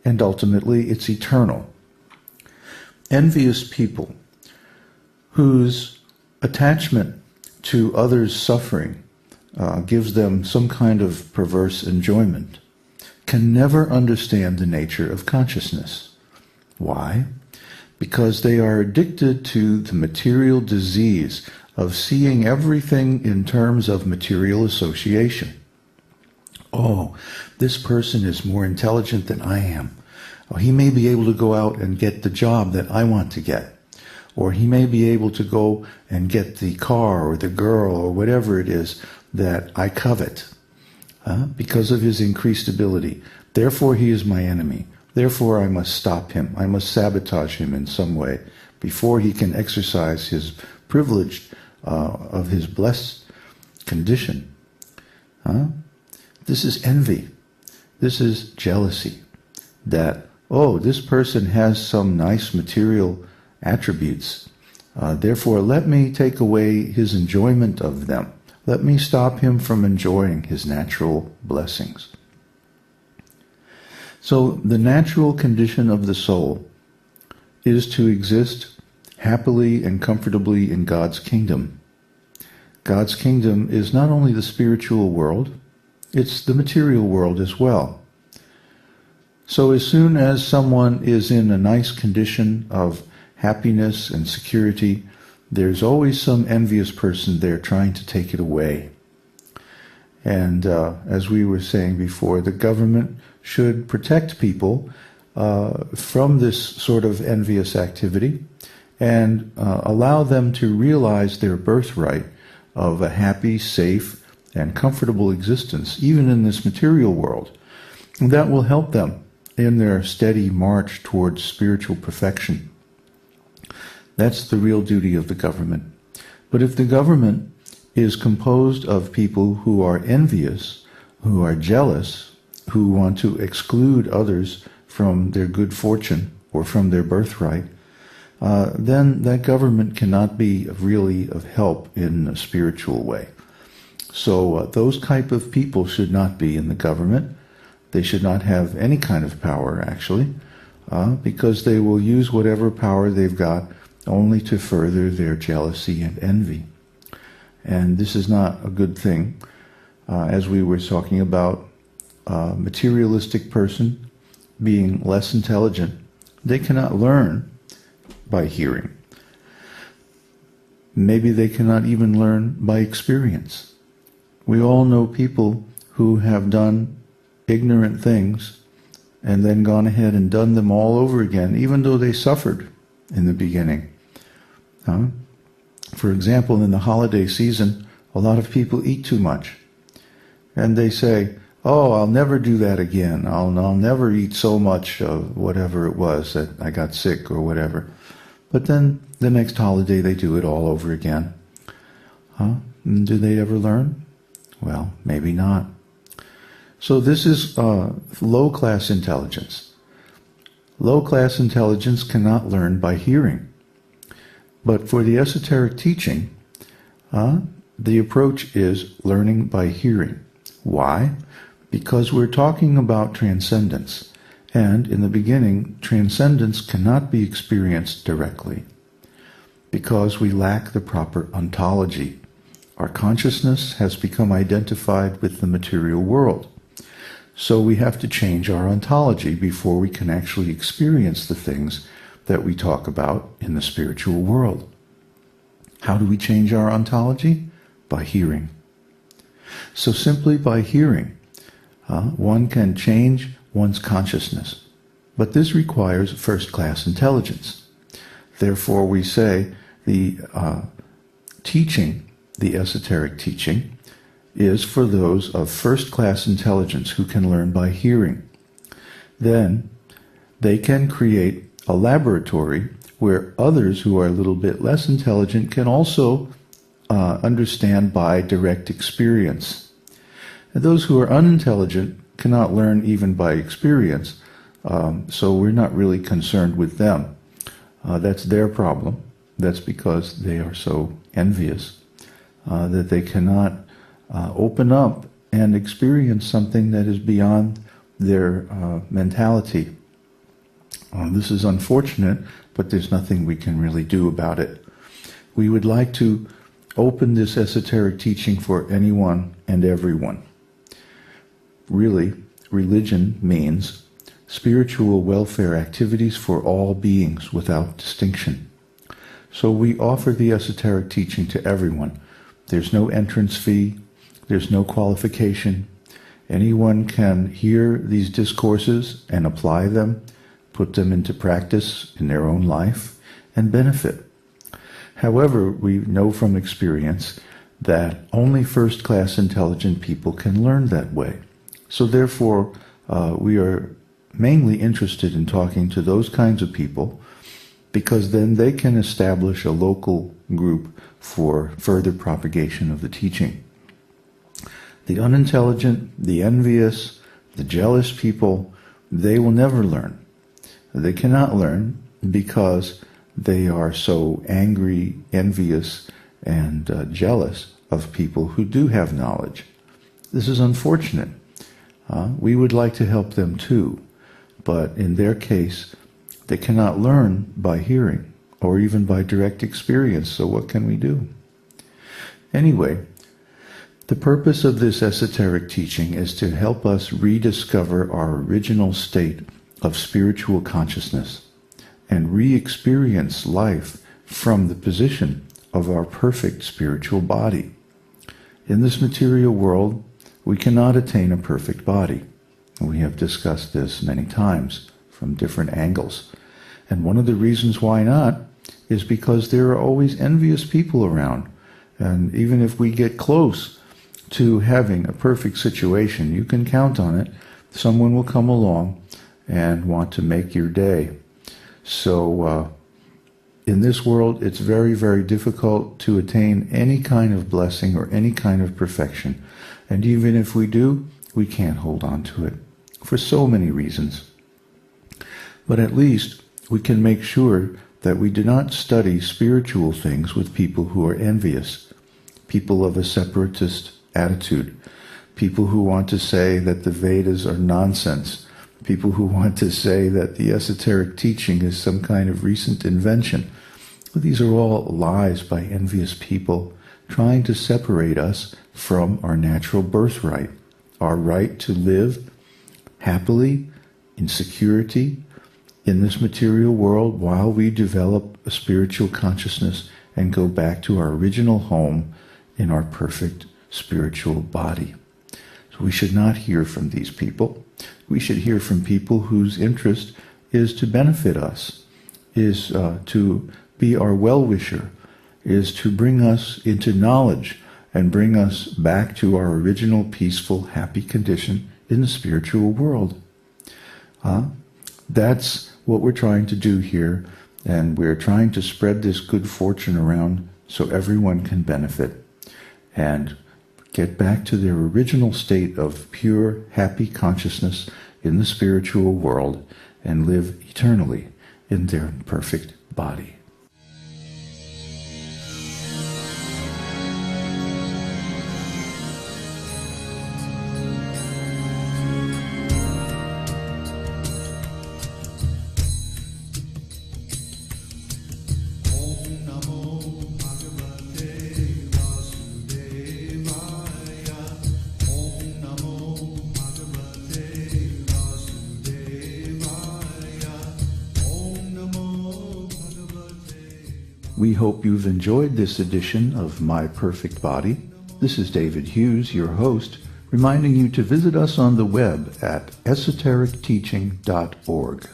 and ultimately it's eternal. Envious people whose attachment to others' suffering gives them some kind of perverse enjoyment can never understand the nature of consciousness. Why? Because they are addicted to the material disease of seeing everything in terms of material association. Oh, this person is more intelligent than I am. Oh, he may be able to go out and get the job that I want to get. Or he may be able to go and get the car or the girl or whatever it is that I covet because of his increased ability. Therefore, he is my enemy. Therefore, I must stop him. I must sabotage him in some way before he can exercise his privilege of his blessed condition. This is envy. This is jealousy. That, oh, this person has some nice material attributes. Therefore, let me take away his enjoyment of them. Let me stop him from enjoying his natural blessings. So the natural condition of the soul is to exist happily and comfortably in God's kingdom. God's kingdom is not only the spiritual world, it's the material world as well. So as soon as someone is in a nice condition of happiness and security, there's always some envious person there trying to take it away. And as we were saying before, the government should protect people from this sort of envious activity and allow them to realize their birthright of a happy, safe, and comfortable existence, even in this material world. And that will help them in their steady march towards spiritual perfection. That's the real duty of the government. But if the government is composed of people who are envious, who are jealous, who want to exclude others from their good fortune or from their birthright, then that government cannot be really of help in a spiritual way. So those type of people should not be in the government. They should not have any kind of power, actually, because they will use whatever power they've got only to further their jealousy and envy. And this is not a good thing. As we were talking about a materialistic person being less intelligent, they cannot learn by hearing. Maybe they cannot even learn by experience. We all know people who have done ignorant things and then gone ahead and done them all over again, even though they suffered in the beginning. For example, in the holiday season, a lot of people eat too much. And they say, oh, I'll never do that again. I'll never eat so much of whatever it was that I got sick or whatever. But then the next holiday they do it all over again. Do they ever learn? Well, maybe not. So this is low-class intelligence. Low-class intelligence cannot learn by hearing. But for the esoteric teaching, the approach is learning by hearing. Why? Because we're talking about transcendence. And in the beginning, transcendence cannot be experienced directly because we lack the proper ontology. Our consciousness has become identified with the material world. So we have to change our ontology before we can actually experience the things that we talk about in the spiritual world. How do we change our ontology? By hearing. So simply by hearing, one can change one's consciousness. But this requires first-class intelligence. Therefore, we say the teaching, the esoteric teaching, is for those of first-class intelligence who can learn by hearing. Then they can create a laboratory where others who are a little bit less intelligent can also understand by direct experience. And those who are unintelligent cannot learn even by experience, so we're not really concerned with them. That's their problem. That's because they are so envious that they cannot open up and experience something that is beyond their mentality This is unfortunate, but there's nothing we can really do about it. We would like to open this esoteric teaching for anyone and everyone. Really, religion means spiritual welfare activities for all beings without distinction. So we offer the esoteric teaching to everyone. There's no entrance fee, there's no qualification. Anyone can hear these discourses and apply them, put them into practice in their own life, and benefit. However, we know from experience that only first-class intelligent people can learn that way. So therefore, we are mainly interested in talking to those kinds of people, because then they can establish a local group for further propagation of the teaching. The unintelligent, the envious, the jealous people, they will never learn. They cannot learn because they are so angry, envious, and jealous of people who do have knowledge. This is unfortunate. We would like to help them too, but in their case, they cannot learn by hearing or even by direct experience, so what can we do? Anyway, the purpose of this esoteric teaching is to help us rediscover our original state of spiritual consciousness and re-experience life from the position of our perfect spiritual body. In this material world, we cannot attain a perfect body. We have discussed this many times from different angles. And one of the reasons why not is because there are always envious people around. And even if we get close to having a perfect situation, you can count on it. Someone will come along and want to make your day. So in this world, it's very, very difficult to attain any kind of blessing or any kind of perfection. And even if we do, we can't hold on to it for so many reasons. But at least we can make sure that we do not study spiritual things with people who are envious, people of a separatist attitude, people who want to say that the Vedas are nonsense, people who want to say that the esoteric teaching is some kind of recent invention. These are all lies by envious people trying to separate us from our natural birthright, our right to live happily, in security, in this material world while we develop a spiritual consciousness and go back to our original home in our perfect spiritual body. So we should not hear from these people. We should hear from people whose interest is to benefit us, is to be our well-wisher, is to bring us into knowledge and bring us back to our original peaceful, happy condition in the spiritual world. That's what we're trying to do here, and we're trying to spread this good fortune around so everyone can benefit and get back to their original state of pure, happy consciousness in the spiritual world and live eternally in their perfect body. We hope you've enjoyed this edition of My Perfect Body. This is David Hughes, your host, reminding you to visit us on the web at esotericteaching.org.